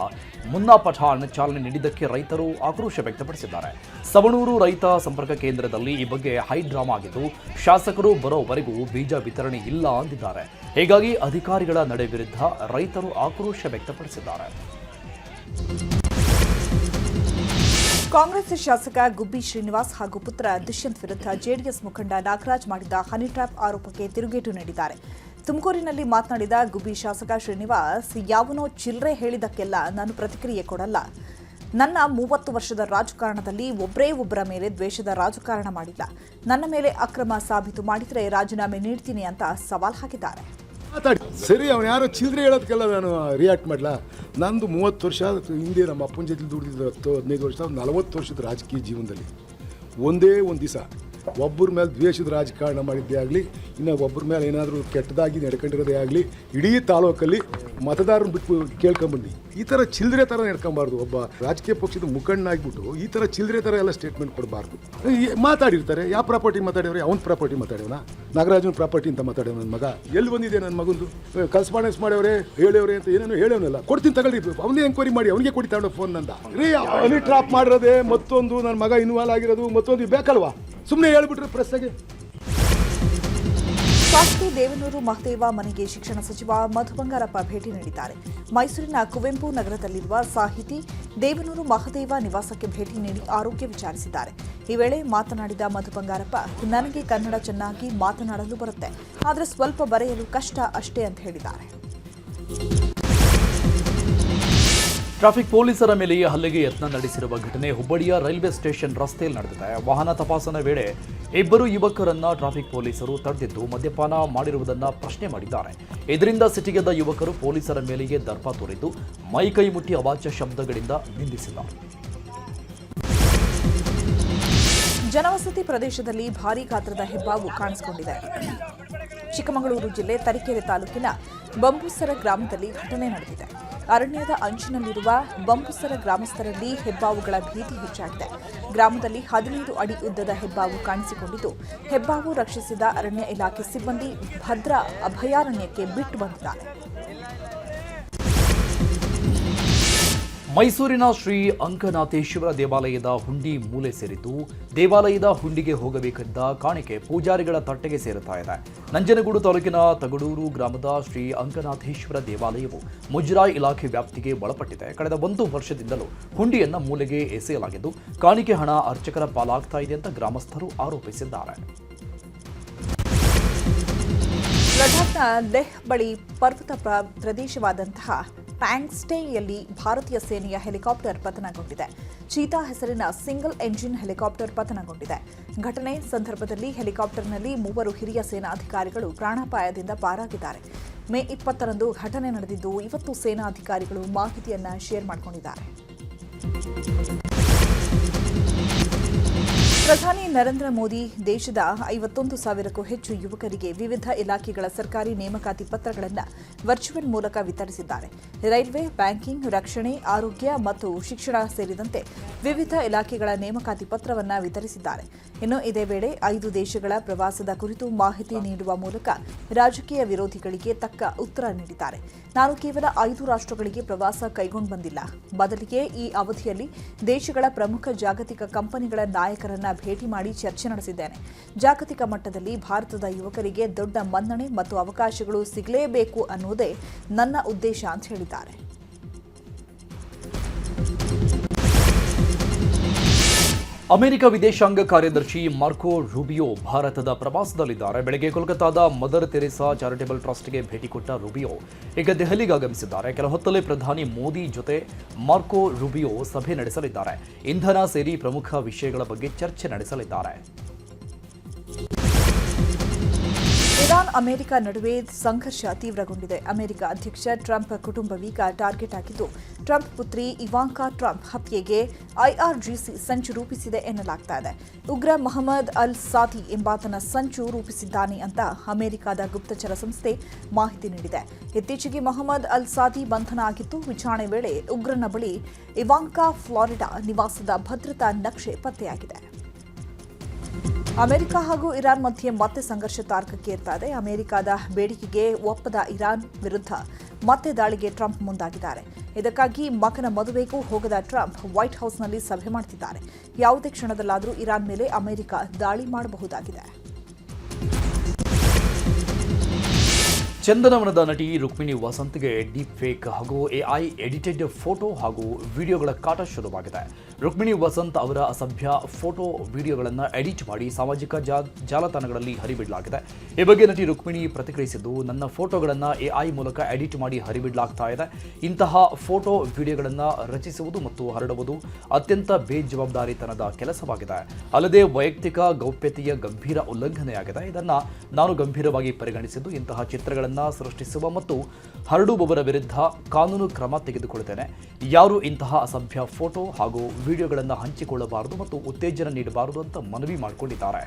ಮುನ್ನಾ ಪಠಾಣ್ ಚಾಲನೆ ನೀಡಿದ್ದಕ್ಕೆ ರೈತರು ಆಕ್ರೋಶ ವ್ಯಕ್ತಪಡಿಸಿದ್ದಾರೆ. ಸವಣೂರು ರೈತ ಸಂಪರ್ಕ ಕೇಂದ್ರದಲ್ಲಿ ಈ ಬಗ್ಗೆ ಹೈ ಡ್ರಾಮಾ ಆಗಿದ್ದು, ಶಾಸಕರು ಬರೋವರೆಗೂ ಬೀಜ ವಿತರಣೆ ಇಲ್ಲ ಅಂದಿದ್ದಾರೆ. ಹೀಗಾಗಿ ಅಧಿಕಾರಿಗಳ ನಡೆ ವಿರುದ್ಧ ರೈತರು ಆಕ್ರೋಶ ವ್ಯಕ್ತಪಡಿಸಿದ್ದಾರೆ. ಕಾಂಗ್ರೆಸ್ ಶಾಸಕ ಗುಬ್ಬಿ ಶ್ರೀನಿವಾಸ್ ಹಾಗೂ ಪುತ್ರ ದುಷ್ಯಂತ್ ವಿರುದ್ಧ ಜೆಡಿಎಸ್ ಮುಖಂಡ ನಾಗರಾಜ್ ಮಾಡಿದ ಹನಿ ಟ್ರ್ಯಾಪ್ ಆರೋಪಕ್ಕೆ ತಿರುಗೇಟು ನೀಡಿದ್ದಾರೆ. ತುಮಕೂರಿನಲ್ಲಿ ಮಾತನಾಡಿದ ಗುಬ್ಬಿ ಶಾಸಕ ಶ್ರೀನಿವಾಸ್, ಯಾವನೋ ಚಿಲ್ಲರೆ ಹೇಳಿದಕ್ಕೆಲ್ಲ ನಾನು ಪ್ರತಿಕ್ರಿಯೆ ಕೊಡಲ್ಲ. ನನ್ನ 30 ವರ್ಷದ ರಾಜಕಾರಣದಲ್ಲಿ ಒಬ್ಬರ ಮೇಲೆ ದ್ವೇಷದ ರಾಜಕಾರಣ ಮಾಡಿಲ್ಲ. ನನ್ನ ಮೇಲೆ ಅಕ್ರಮ ಸಾಬೀತು ಮಾಡಿದರೆ ರಾಜೀನಾಮೆ ನೀಡ್ತೀನಿ ಅಂತ ಸವಾಲ್ ಹಾಕಿದ್ದಾರೆ. ಸರಿ, ಅವನು ಯಾರೋ ಚಿಲ್ಲರೆ ಹೇಳೋದಕ್ಕೆಲ್ಲ ನಾನು ರಿಯಾಕ್ಟ್ ಮಾಡಲ. ನಂದು 30 ವರ್ಷ ಹಿಂದೆ ನಮ್ಮ ಅಪ್ಪನ ಜೊತೆ ದುಡಿದಿದ್ದು 10-15 ವರ್ಷ, 40 ವರ್ಷದ ರಾಜಕೀಯ ಜೀವನದಲ್ಲಿ ಒಂದೇ ಒಂದು ದಿವಸ ಒಬ್ಬರ ಮೇಲೆ ದ್ವೇಷದ ರಾಜಕಾರಣ ಮಾಡಿದ್ದೇ ಆಗಲಿ, ಇನ್ನು ಒಬ್ಬರ ಮೇಲೆ ಏನಾದರೂ ಕೆಟ್ಟದಾಗಿ ನಡ್ಕೊಂಡಿರೋದೇ ಆಗಲಿ, ಇಡೀ ತಾಲೂಕಲ್ಲಿ ಮತದಾರನ ಬಿಟ್ಟು ಕೇಳ್ಕೊಂಬಂದು ಈ ಥರ ಚಿಲ್ಲರೆ ಥರ ನಡ್ಕೊಬಾರ್ದು. ಒಬ್ಬ ರಾಜಕೀಯ ಪಕ್ಷದ ಮುಖಂಡನಾಗ್ಬಿಟ್ಟು ಈ ಥರ ಚಿಲ್ಲರೆ ಥರ ಎಲ್ಲ ಸ್ಟೇಟ್ಮೆಂಟ್ ಕೊಡಬಾರ್ದು. ಮಾತಾಡಿರ್ತಾರೆ, ಯಾವ ಪ್ರಾಪರ್ಟಿ ಮಾತಾಡಿವ್ರೆ, ಅವನ ಪ್ರಾಪರ್ಟಿ ಮಾತಾಡ್ಯವನ, ನಾಗರಾಜನ ಪ್ರಾಪರ್ಟಿ ಅಂತ ಮಾತಾಡ್ಯವ. ನನ್ನ ಮಗ ಎಲ್ಲಿ ಬಂದಿದೆ, ನನ್ನ ಮಗಂದು ಕರೆಸ್ಪಾಂಡೆನ್ಸ್ ಮಾಡ್ಯವ್ರೆ ಹೇಳವ್ರೆ ಅಂತ ಏನೇನೋ ಹೇಳೋನಲ್ಲ. ಕೊಡ್ತೀನಿ ತಗೊಳ್ಳಿ, ಅವನೇ ಎಂಕ್ವೈರಿ ಮಾಡಿ ಅವನಿಗೆ ಕೊಡಿ ತಗೊಂಡು ಫೋನ್ ನಂದ ರೀ. ಅವನಿಗೆ ಟ್ರಾಪ್ ಮಾಡಿರೋದೆ ಮತ್ತೊಂದು, ನನ್ನ ಮಗ ಇನ್ವಾಲ್ವ್ ಆಗಿರೋದು ಮತ್ತೊಂದು ಬೇಕಲ್ವಾ, ಸುಮ್ಮನೆ ಹೇಳ್ಬಿಟ್ರೆ ಪ್ರೆಸ್ಸಾಗೆ. ಶಾಸಕಿ ದೇವನೂರು ಮಹದೇವ ಮನೆಗೆ ಶಿಕ್ಷಣ ಸಚಿವ ಮಧು ಬಂಗಾರಪ್ಪ ಭೇಟಿ ನೀಡಿದ್ದಾರೆ. ಮೈಸೂರಿನ ಕುವೆಂಪು ನಗರದಲ್ಲಿರುವ ಸಾಹಿತಿ ದೇವನೂರು ಮಹದೇವ ನಿವಾಸಕ್ಕೆ ಭೇಟಿ ನೀಡಿ ಆರೋಗ್ಯ ವಿಚಾರಿಸಿದ್ದಾರೆ. ಈ ವೇಳೆ ಮಾತನಾಡಿದ ಮಧು ಬಂಗಾರಪ್ಪ, ನನಗೆ ಕನ್ನಡ ಚೆನ್ನಾಗಿ ಮಾತನಾಡಲು ಬರುತ್ತೆ, ಆದರೆ ಸ್ವಲ್ಪ ಬರೆಯಲು ಕಷ್ಟ ಅಷ್ಟೇ ಅಂತ ಹೇಳಿದ್ದಾರೆ. ಟ್ರಾಫಿಕ್ ಪೊಲೀಸರ ಮೇಲೆ ಹಲ್ಲೆಗೆ ಯತ್ನ ನಡೆಸಿರುವ ಘಟನೆ ಹುಬ್ಬಳ್ಳಿಯ ರೈಲ್ವೆ ಸ್ಟೇಷನ್ ರಸ್ತೆಯಲ್ಲಿ ನಡೆದಿದೆ. ವಾಹನ ತಪಾಸಣೆ ವೇಳೆ ಇಬ್ಬರು ಯುವಕರನ್ನ ಟ್ರಾಫಿಕ್ ಪೊಲೀಸರು ತಡೆದಿದ್ದು ಮದ್ಯಪಾನ ಮಾಡಿರುವುದನ್ನ ಪ್ರಶ್ನೆ ಮಾಡಿದ್ದಾರೆ. ಇದರಿಂದ ಸಿಟ್ಟಿಗೆದ್ದ ಯುವಕರು ಪೊಲೀಸರ ಮೇಲೆಯೇ ದರ್ಪ ತೋರಿದ್ದು ಮೈಕೈ ಮುಟ್ಟಿ ಅವಾಚ್ಯ ಶಬ್ದಗಳಿಂದ ನಿಂದಿಸಿದ್ದಾರೆ. ಜನವಸತಿ ಪ್ರದೇಶದಲ್ಲಿ ಭಾರೀ ಗಾತ್ರದ ಹೆಬ್ಬಾವು ಕಾಣಿಸಿಕೊಂಡಿದೆ. ಚಿಕ್ಕಮಗಳೂರು ಜಿಲ್ಲೆ ತರೀಕೆರೆ ತಾಲೂಕಿನ ಬಂಬುಸರ ಗ್ರಾಮದಲ್ಲಿ ಘಟನೆ ನಡೆದಿದೆ. ಅರಣ್ಯದ ಅಂಚಿನಲ್ಲಿರುವ ಬಂಬುಸರ ಗ್ರಾಮಸ್ಥರಲ್ಲಿ ಹೆಬ್ಬಾವುಗಳ ಭೀತಿ ಹೆಚ್ಚಾಗಿದೆ. ಗ್ರಾಮದಲ್ಲಿ 15 ಅಡಿ ಉದ್ದದ ಹೆಬ್ಬಾವು ಕಾಣಿಸಿಕೊಂಡಿದ್ದು, ಹೆಬ್ಬಾವು ರಕ್ಷಿಸಿದ ಅರಣ್ಯ ಇಲಾಖೆ ಸಿಬ್ಬಂದಿ ಭದ್ರಾ ಅಭಯಾರಣ್ಯಕ್ಕೆ ಬಿಟ್ಟು ಬಂದಿದ್ದಾರೆ. ಮೈಸೂರಿನ ಶ್ರೀ ಅಂಕನಾಥೇಶ್ವರ ದೇವಾಲಯದ ಹುಂಡಿ ಮೂಲೆ ಸೇರಿದ್ದು, ದೇವಾಲಯದ ಹುಂಡಿಗೆ ಹೋಗಬೇಕಿದ್ದ ಕಾಣಿಕೆ ಪೂಜಾರಿಗಳ ತಟ್ಟೆಗೆ ಸೇರುತ್ತಾ ಇದೆ. ನಂಜನಗೂಡು ತಾಲೂಕಿನ ತಗಡೂರು ಗ್ರಾಮದ ಶ್ರೀ ಅಂಕನಾಥೇಶ್ವರ ದೇವಾಲಯವು ಮುಜರಾಯಿ ಇಲಾಖೆ ವ್ಯಾಪ್ತಿಗೆ ಒಳಪಟ್ಟಿದೆ. ಕಳೆದ 1 ವರ್ಷದಿಂದಲೂ ಹುಂಡಿಯನ್ನ ಮೂಲೆಗೆ ಎಸೆಯಲಾಗಿದ್ದು, ಕಾಣಿಕೆ ಹಣ ಅರ್ಚಕರ ಪಾಲಾಗ್ತಾ ಇದೆ ಅಂತ ಗ್ರಾಮಸ್ಥರು ಆರೋಪಿಸಿದ್ದಾರೆ. ಲಡಾಖ್ನ ಲೆಹ್ ಬಳಿ ಪರ್ವತ ಪ್ರದೇಶವಾದಂತಹ ಪ್ಯಾಂಗ್ಸ್ಟೇಯಲ್ಲಿ ಭಾರತೀಯ ಸೇನೆಯ ಹೆಲಿಕಾಪ್ಟರ್ ಪತನಗೊಂಡಿದೆ. ಚೀತಾ ಹೆಸರಿನ ಸಿಂಗಲ್ ಎಂಜಿನ್ ಹೆಲಿಕಾಪ್ಟರ್ ಪತನಗೊಂಡಿದೆ. ಘಟನೆ ಸಂದರ್ಭದಲ್ಲಿ ಹೆಲಿಕಾಪ್ಟರ್ನಲ್ಲಿ 3 ಹಿರಿಯ ಸೇನಾಧಿಕಾರಿಗಳು ಪ್ರಾಣಾಪಾಯದಿಂದ ಪಾರಾಗಿದ್ದಾರೆ. ಮೇ 20ರಂದು ಘಟನೆ ನಡೆದಿದ್ದು, ಇವತ್ತು ಸೇನಾಧಿಕಾರಿಗಳು ಮಾಹಿತಿಯನ್ನ ಶೇರ್ ಮಾಡಿಕೊಂಡಿದ್ದಾರೆ. ಪ್ರಧಾನಿ ನರೇಂದ್ರ ಮೋದಿ ದೇಶದ 51,000ಕ್ಕೂ ಹೆಚ್ಚು ಯುವಕರಿಗೆ ವಿವಿಧ ಇಲಾಖೆಗಳ ಸರ್ಕಾರಿ ನೇಮಕಾತಿ ಪತ್ರಗಳನ್ನು ವರ್ಚುವಲ್ ಮೂಲಕ ವಿತರಿಸಿದ್ದಾರೆ. ರೈಲ್ವೆ, ಬ್ಯಾಂಕಿಂಗ್, ರಕ್ಷಣೆ, ಆರೋಗ್ಯ ಮತ್ತು ಶಿಕ್ಷಣ ಸೇರಿದಂತೆ ವಿವಿಧ ಇಲಾಖೆಗಳ ನೇಮಕಾತಿ ಪತ್ರವನ್ನು ವಿತರಿಸಿದ್ದಾರೆ. ಇನ್ನು ಇದೇ ವೇಳೆ 5 ದೇಶಗಳ ಪ್ರವಾಸದ ಕುರಿತು ಮಾಹಿತಿ ನೀಡುವ ಮೂಲಕ ರಾಜಕೀಯ ವಿರೋಧಿಗಳಿಗೆ ತಕ್ಕ ಉತ್ತರ ನೀಡಿದ್ದಾರೆ. ನಾನು ಕೇವಲ 5 ರಾಷ್ಟ್ರಗಳಿಗೆ ಪ್ರವಾಸ ಕೈಗೊಂಡು ಬಂದಿಲ್ಲ, ಬದಲಿಗೆ ಈ ಅವಧಿಯಲ್ಲಿ ದೇಶಗಳ ಪ್ರಮುಖ ಜಾಗತಿಕ ಕಂಪನಿಗಳ ನಾಯಕರನ್ನ ಭೇಟಿ ಮಾಡಿ ಚರ್ಚೆ ನಡೆಸಿದ್ದೇನೆ. ಜಾಗತಿಕ ಮಟ್ಟದಲ್ಲಿ ಭಾರತದ ಯುವಕರಿಗೆ ದೊಡ್ಡ ಮನ್ನಣೆ ಮತ್ತು ಅವಕಾಶಗಳು ಸಿಗಲೇಬೇಕು ಅನ್ನೋದೇ ನನ್ನ ಉದ್ದೇಶ ಅಂತ ಹೇಳಿದ್ದಾರೆ. ಅಮೆರಿಕ ವಿದೇಶಾಂಗ ಕಾರ್ಯದರ್ಶಿ ಮಾರ್ಕೋ ರೂಬಿಯೋ ಭಾರತದ ಪ್ರವಾಸದಲ್ಲಿದ್ದಾರೆ. ಬೆಳಗ್ಗೆ ಕೋಲ್ಕತಾದ ಮದರ್ ತೆರೇಸಾ ಚಾರಿಟೇಬಲ್ ಟ್ರಸ್ಟ್ಗೆ ಭೇಟಿ ಕೊಟ್ಟ ರೂಬಿಯೋ ಈಗ ದೆಹಲಿಗೆ ಆಗಮಿಸಿದ್ದಾರೆ. ಕೆಲ ಹೊತ್ತಲ್ಲೇ ಪ್ರಧಾನಿ ಮೋದಿ ಜೊತೆ ಮಾರ್ಕೋ ರೂಬಿಯೋ ಸಭೆ ನಡೆಸಲಿದ್ದಾರೆ. ಇಂಧನ ಸೇರಿ ಪ್ರಮುಖ ವಿಷಯಗಳ ಬಗ್ಗೆ ಚರ್ಚೆ ನಡೆಸಲಿದ್ದಾರೆ. ಇರಾನ್ ಅಮೆರಿಕ ನಡುವೆ ಸಂಘರ್ಷ ತೀವ್ರಗೊಂಡಿದೆ. ಅಮೆರಿಕ ಅಧ್ಯಕ್ಷ ಟ್ರಂಪ್ ಕುಟುಂಬವೀಗ ಟಾರ್ಗೆಟ್ ಆಗಿದ್ದು, ಟ್ರಂಪ್ ಪುತ್ರಿ ಇವಾಂಕಾ ಟ್ರಂಪ್ ಹತ್ಯೆಗೆ ಐಆರ್ಜಿಸಿ ಸಂಚು ರೂಪಿಸಿದೆ ಎನ್ನಲಾಗ್ತಾ ಇದೆ. ಉಗ್ರ ಮೊಹಮ್ಮದ್ ಅಲ್ ಸಾದಿ ಎಂಬಾತನ ಸಂಚು ರೂಪಿಸಿದ್ದಾನೆ ಅಂತ ಅಮೆರಿಕದ ಗುಪ್ತಚರ ಸಂಸ್ಥೆ ಮಾಹಿತಿ ನೀಡಿದೆ. ಇತ್ತೀಚೆಗೆ ಮೊಹಮ್ಮದ್ ಅಲ್ ಸಾದಿ ಬಂಧನ ಆಗಿದ್ದು, ವಿಚಾರಣೆ ವೇಳೆ ಉಗ್ರನ ಬಳಿ ಇವಾಂಕಾ ಫ್ಲಾರಿಡಾ ನಿವಾಸದ ಭದ್ರತಾ ನಕ್ಷೆ ಪತ್ತೆಯಾಗಿದೆ. ಅಮೆರಿಕ ಹಾಗೂ ಇರಾನ್ ಮಧ್ಯೆ ಮತ್ತೆ ಸಂಘರ್ಷ ತಾರಕಕ್ಕೆ ಏರ್ತಾ ಇದೆ. ಅಮೆರಿಕದ ಬೇಡಿಕೆಗೆ ಒಪ್ಪದ ಇರಾನ್ ವಿರುದ್ಧ ಮತ್ತೆ ದಾಳಿಗೆ ಟ್ರಂಪ್ ಮುಂದಾಗಿದ್ದಾರೆ. ಇದಕ್ಕಾಗಿ ಮಗನ ಮದುವೆಗೂ ಹೋಗದ ಟ್ರಂಪ್ ವೈಟ್ ಹೌಸ್ನಲ್ಲಿ ಸಭೆ ಮಾಡುತ್ತಿದ್ದಾರೆ. ಯಾವುದೇ ಕ್ಷಣದಲ್ಲಾದರೂ ಇರಾನ್ ಮೇಲೆ ಅಮೆರಿಕ ದಾಳಿ ಮಾಡಬಹುದಾಗಿದೆ. ಚಂದನವನದ ನಟಿ ರುಕ್ಮಿಣಿ ವಸಂತ್ಗೆ ಡೀಪ್ ಫೇಕ್ ಹಾಗೂ ಎಐ ಎಡಿಟೆಡ್ ಫೋಟೋ ಹಾಗೂ ವಿಡಿಯೋಗಳ ಕಾಟ ಶುರುವಾಗಿದೆ. ರುಕ್ಮಿಣಿ ವಸಂತ್ ಅವರ ಅಸಭ್ಯ ಫೋಟೋ ವಿಡಿಯೋಗಳನ್ನು ಎಡಿಟ್ ಮಾಡಿ ಸಾಮಾಜಿಕ ಜಾಲತಾಣಗಳಲ್ಲಿ ಹರಿಬಿಡಲಾಗಿದೆ. ಈ ಬಗ್ಗೆ ನಟಿ ರುಕ್ಮಿಣಿ ಪ್ರತಿಕ್ರಿಯಿಸಿದ್ದು, ನನ್ನ ಫೋಟೋಗಳನ್ನು ಎಐ ಮೂಲಕ ಎಡಿಟ್ ಮಾಡಿ ಹರಿಬಿಡಲಾಗ್ತಾ ಇದೆ. ಇಂತಹ ಫೋಟೋ ವಿಡಿಯೋಗಳನ್ನು ರಚಿಸುವುದು ಮತ್ತು ಹರಡುವುದು ಅತ್ಯಂತ ಬೇಜವಾಬ್ದಾರಿತನದ ಕೆಲಸವಾಗಿದೆ. ಅಲ್ಲದೆ ವೈಯಕ್ತಿಕ ಗೌಪ್ಯತೆಯ ಗಂಭೀರ ಉಲ್ಲಂಘನೆಯಾಗಿದೆ. ಇದನ್ನು ನಾನು ಗಂಭೀರವಾಗಿ ಪರಿಗಣಿಸಿದ್ದು, ಇಂತಹ ಚಿತ್ರಗಳನ್ನು ಸೃಷ್ಟಿಸುವ ಮತ್ತು ಹರಡುವವರ ವಿರುದ್ಧ ಕಾನೂನು ಕ್ರಮ ತೆಗೆದುಕೊಳ್ಳುತ್ತೇನೆ. ಯಾರು ಇಂತಹ ಅಸಭ್ಯ ಫೋಟೋ ಹಾಗೂ ವಿಡಿಯೋಗಳನ್ನು ಹಂಚಿಕೊಳ್ಳಬಾರದು ಮತ್ತು ಉತ್ತೇಜನ ನೀಡಬಾರದು ಅಂತ ಮನವಿ ಮಾಡಿಕೊಂಡಿದ್ದಾರೆ.